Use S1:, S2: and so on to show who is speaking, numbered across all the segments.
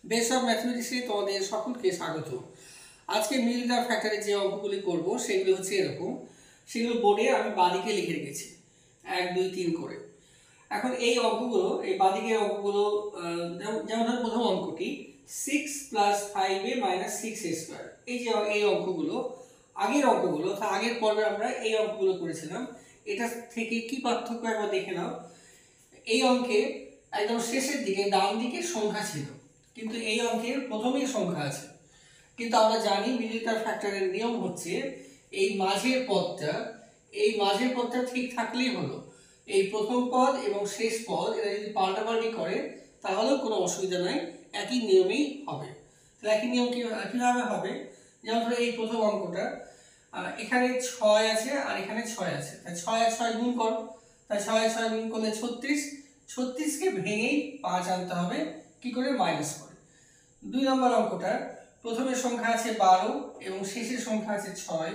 S1: Base of ম্যাথমেটিক্সে তোমাদের সকলকে স্বাগত। আজকে মিলিটার ফ্যাক্টরে যে অঙ্কগুলি করব সেগুলো হচ্ছে এরকম, সেগুলো বোর্ডে আমি বাঁদিকে লিখে রেখেছি 1 2 3 করে। এখন এই অঙ্কগুলো, এই বাঁদিকের অঙ্কগুলো, যেমন ধর প্রথম অঙ্কটি 6 + 5a - 6a²। এই অঙ্কগুলো আগের অঙ্কগুলো, আগের পর্বে আমরা এই অঙ্কগুলো করেছিলাম। এটা থেকে কি পার্থক্য একবার দেখে নাও। এই অঙ্কে একদম শেষের দিকে ডান দিকে সংখ্যা ছিল, কিন্তু এই অঙ্কের প্রথমেই সংখ্যা আছে। কিন্তু আমরা জানি মিলিটার ফ্যাক্টরের নিয়ম হচ্ছে এই মাঝের পদটা ঠিক থাকলেই হলো। এই প্রথম পদ এবং শেষ পদ এরা যদি পাল্টাপাল্টি করে তাহলেও কোনো অসুবিধা নাই, একই নিয়মেই হবে। তাহলে একই নিয়ম কিভাবে হবে? যেমন ধরো এই প্রথম অঙ্কটা, এখানে 6 আছে আর এখানে 6 আছে, তাই 6 আর 6 গুণ করো। তাই 6 আর 6 গুণ করলে 36কে ভেঙেই 5 আনতে হবে, কি করে? মাইনাস করে। 2 নম্বর অঙ্কটা, প্রথমের সংখ্যা আছে 12 এবং শেষের সংখ্যা আছে 6,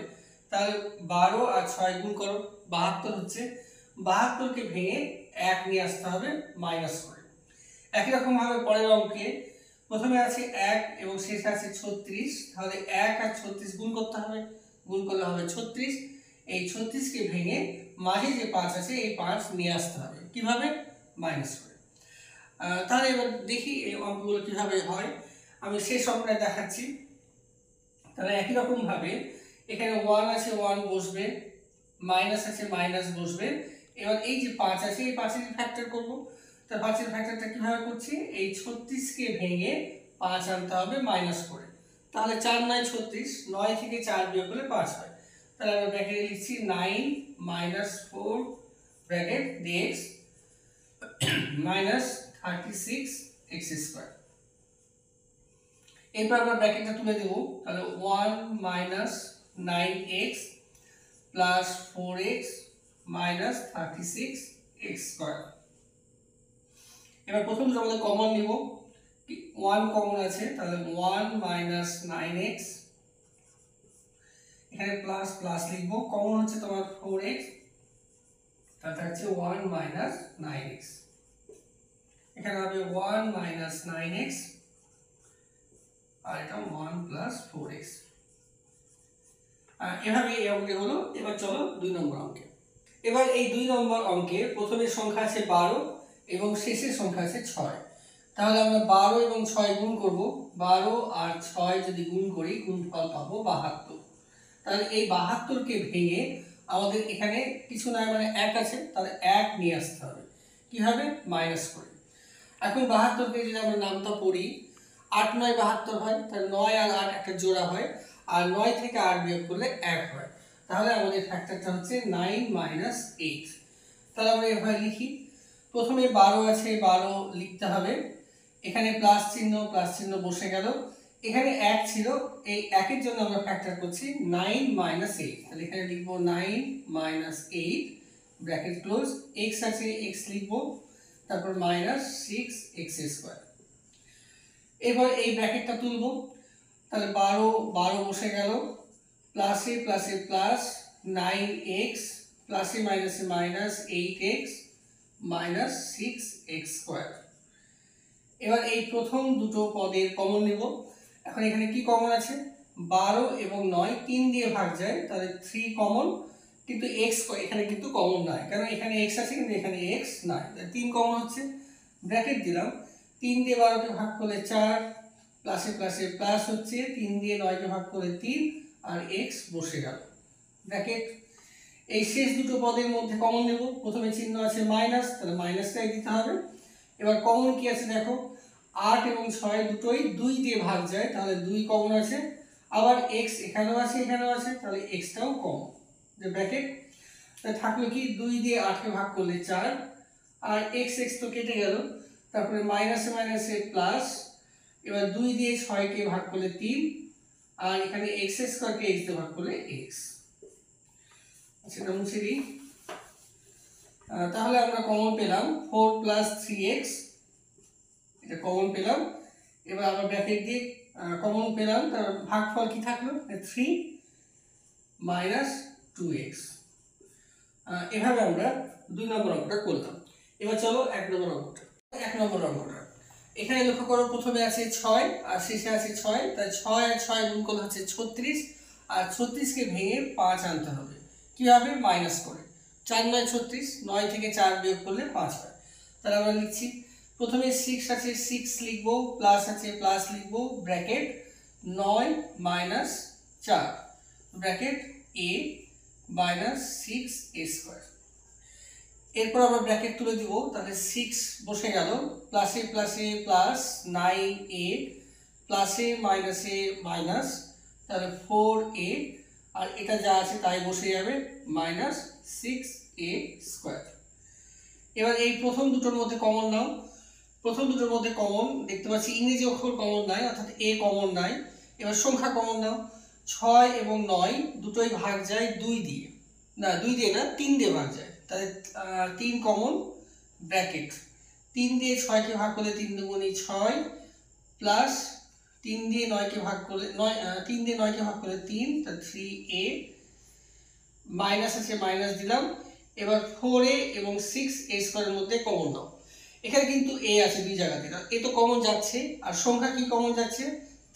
S1: তাহলে 12 আর 6 গুণ করো, 72 হচ্ছে। 72কে ভেঙে 1 নিয়ে আসতে হবে মাইনাস করে। একই রকম ভাবে পরের অঙ্কে প্রথমে আছে 1 এবং শেষে আছে 36, তাহলে 1 আর 36 গুণ করতে হবে, গুণ করলে হবে 36। এই 36কে ভেঙে মাঝে যে 5 আছে এই 5 নিয়ে আসতে হবে, কিভাবে? মাইনাস করে। তাহলে এবার দেখি এই অঙ্কগুলো কিভাবে হয়। আমি শেষ অঙ্কটা দেখাচ্ছি। তাহলে একই রকম ভাবে এখানে 1 আছে 1 বসবে, মাইনাস আছে মাইনাস বসবে। এবার এই যে 5 আছে এই 5 এর ফ্যাক্টর করব। তা 5 এর ফ্যাক্টরটা কিভাবে করছি? এই 36কে ভেঙে 5 আনতে হবে মাইনাস করে। তাহলে 4 9 36, 9 থেকে 4 বিয়োগ করলে 5 হয়। তাহলে আমরা ব্র্যাকেটে লিখছি 9 - 4 ব্র্যাকেট dx -36x²। এরপর আমরা ব্র্যাকেটটা তুলে দেব। তাহলে 1 - 9x + 4x - 36x²। এবার প্রথম আমাদের কমন নিব, 1 কমন আছে, তাহলে 1 - 9x, এখানে প্লাস প্লাস লিখব। কমন হচ্ছে তোমার 4x, তাহলে হচ্ছে 1 - 9x, এখানে হবে 1 - 9x আর এটা 1 + 4x। এভাবে এই অঙ্কে হলো। এবার চলো 2 নম্বর অঙ্কে। এবার এই 2 নম্বর অঙ্কে প্রথমের সংখ্যা আছে 12 এবং শেষের সংখ্যা আছে 6, তাহলে আমরা 12 এবং 6 গুণ করব। 12 আর 6 যদি গুণ করি গুণফল পাবো 72। তাহলে এই 72কে ভেঙে আমাদের এখানে কিছু নাই, মানে 1 আছে, তাহলে 1 নিয়ে আসতে হবে, কিভাবে? মাইনাস করে। এখন 72কে যদি আমরা নামটা পড়ি, 8 9 72 হয়, তাহলে 9 আর 8 একটা জোড়া হয়, আর 9 থেকে 8 বিয়োগ করলে 1 হয়। তাহলে আমাদের ফ্যাক্টরটা হচ্ছে 9 - 8। তাহলে আমরা এভাবে লিখি। প্রথমে 12 আছে, 12 লিখতে হবে, এখানে প্লাস চিহ্ন বসে গেল। এখানে 1 ছিল, এই 1 এর জন্য আমরা ফ্যাক্টর করছি 9 - 8। তাহলে এখানে লিখব 9 - 8 ব্র্যাকেট ক্লোজ। x আছে x লিখব, তারপর -6x²। এবার এই ব্র্যাকেটটা তুলব। তাহলে 12 বসে গেল, প্লাসে প্লাসে প্লাস 9x, প্লাসে মাইনাসে মাইনাস 8x -6x²। এবার এই প্রথম দুটো পদের কমন নেব। এখন এখানে কি কমন আছে? 12 এবং 9 3 দিয়ে ভাগ যায়, তাহলে 3 কমন, কিন্তু x এখানে কিন্তু কমন নাই, কারণ এখানে x আছে কিন্তু এখানে x নাই, তাহলে 3 কমন হচ্ছে। ব্র্যাকেট দিলাম, 3 দিয়ে 12কে ভাগ করলে 4, প্লাসে প্লাসে প্লাস হচ্ছে, 3 দিয়ে 9কে ভাগ করলে 3 আর x বসে গেল ব্র্যাকেট। এই শেষ দুটো পদের মধ্যে কমন নেব। প্রথমে চিহ্ন আছে মাইনাস, তাহলে মাইনাসটাই দিতে হবে। এবার কমন কি আছে দেখো, 8 এবং 6 দুটোই 2 দিয়ে ভাগ যায়, তাহলে 2 কমন আছে। আবার x এখানেও আছে এখানেও আছে, তাহলে xটাও কমন, যে ব্র্যাকেট। তাহলে থাকলো কি, 2 দিয়ে 8কে ভাগ করলে 4 আর x তো কেটে গেল, তারপরে মাইনাসে মাইনাসে প্লাস। এবার 2 দিয়ে 6কে ভাগ করলে 3 আর এখানে x² কে x দিয়ে ভাগ করলে x। আচ্ছা, এটা মুছে দিই। তাহলে আমরা কমন পেলাম 4 + 3x, এটা কমন পেলাম। এবার আমরা ব্র্যাকেট দিয়ে কমন পেলাম, তার ভাগফল কি থাকলো? 3 - 2x। এভাবে আমরা 2 নম্বর অঙ্কটা করলাম। এবার চলো 1 নম্বর অঙ্কটা। এখানে লক্ষ্য করো প্রথমে আছে 6 আর শেষে আছে 6, তাই 6 আর 6 গুণ করলে হচ্ছে 36, আর 36কে ভেঙে 5 আনতে হবে। কিভাবে? মাইনাস করে। 4 9 36, 9 থেকে 4 বিয়োগ করলে 5 হয়। তাহলে আমরা লিখছি প্রথমে 6 আছে 6 লিখবো, প্লাস আছে প্লাস লিখবো, bracket 9 minus 4 bracket a minus 6a square. এরপর আমরা ব্র্যাকেট তুলে দিব, তাহলে 6 বসে গেল, প্লাসে প্লাসে প্লাস 9a প্লাসে মাইনাসে মাইনাস, তাহলে 4a, আর এটা যা আছে তাই বসে যাবে, মাইনাস 6a স্কয়ার। এবার এই প্রথম দুটোর মধ্যে কমন নাও। প্রথম দুটোর মধ্যে কমন দেখতে পাচ্ছি ইংরেজি অক্ষর কমন নাই, অর্থাৎ a কমন নাই। এবার সংখ্যা কমন নাও। 6 এবং 9 দুটোই ভাগ যায় 2 দিয়ে, না 2 দিয়ে না 3 দিয়ে ভাগ যায়, তাহলে 3 কমন, ব্র্যাকেট 3 দিয়ে 6কে ভাগ করলে 3 দুগুণে 6 প্লাস 3 দিয়ে 9কে ভাগ করলে 3 দিয়ে 9কে ভাগ করলে 3, তাহলে 3a, মাইনাস আছে মাইনাস দিলাম। এবার 4a এবং 6a স্কয়ারের মধ্যে কমন নাও। এখানে কিন্তু a আছে দুই জায়গাতে, এ তো কমন যাচ্ছে, আর সংখ্যা কি কমন যাচ্ছে?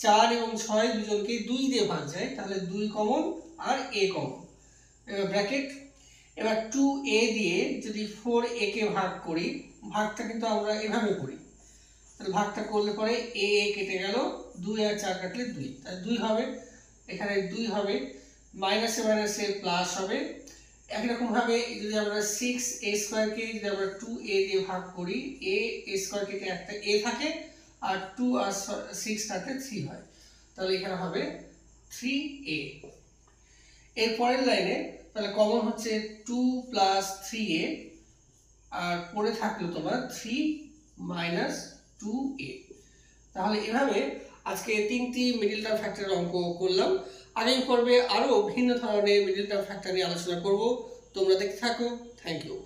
S1: 4 এবং 6 দুজনকে 2 দিয়ে ভাগ যায়, তাহলে 2 কমন আর a কমন। এবার ব্র্যাকেট, এবার 2a দিয়ে যদি 4a কে ভাগ করি, ভাগটা কিন্তু আমরা এভাবে করি, তাহলে ভাগটা করলে পরে a কেটে গেল, 2 আর 4 কাটলে 2, তাহলে 2 হবে, এখানে 2 হবে, মাইনাসে মাইনাসে প্লাস হবে। একরকম ভাবে যদি আমরা 6a স্কয়ারকে যদি আমরা 2a দিয়ে ভাগ করি, a স্কয়ার কেটে একটা a থাকে, আর 2 আর 6 কাটলে 3 হয়, তাহলে এখানে হবে 3a। এর পরের লাইনে তাহলে কমন হচ্ছে 2 প্লাস 3a, আর পরে থাকলো তোমার 3 মাইনাস 2a। তাহলে এভাবে আজকে 3টি মিডল টার্ম ফ্যাক্টরের অঙ্ক করলাম। আগামী পর্বে আরো ভিন্ন ধরনের মিডল টার্ম ফ্যাক্টর নিয়ে আলোচনা করব। তোমরা দেখতে থাকো। Thank you.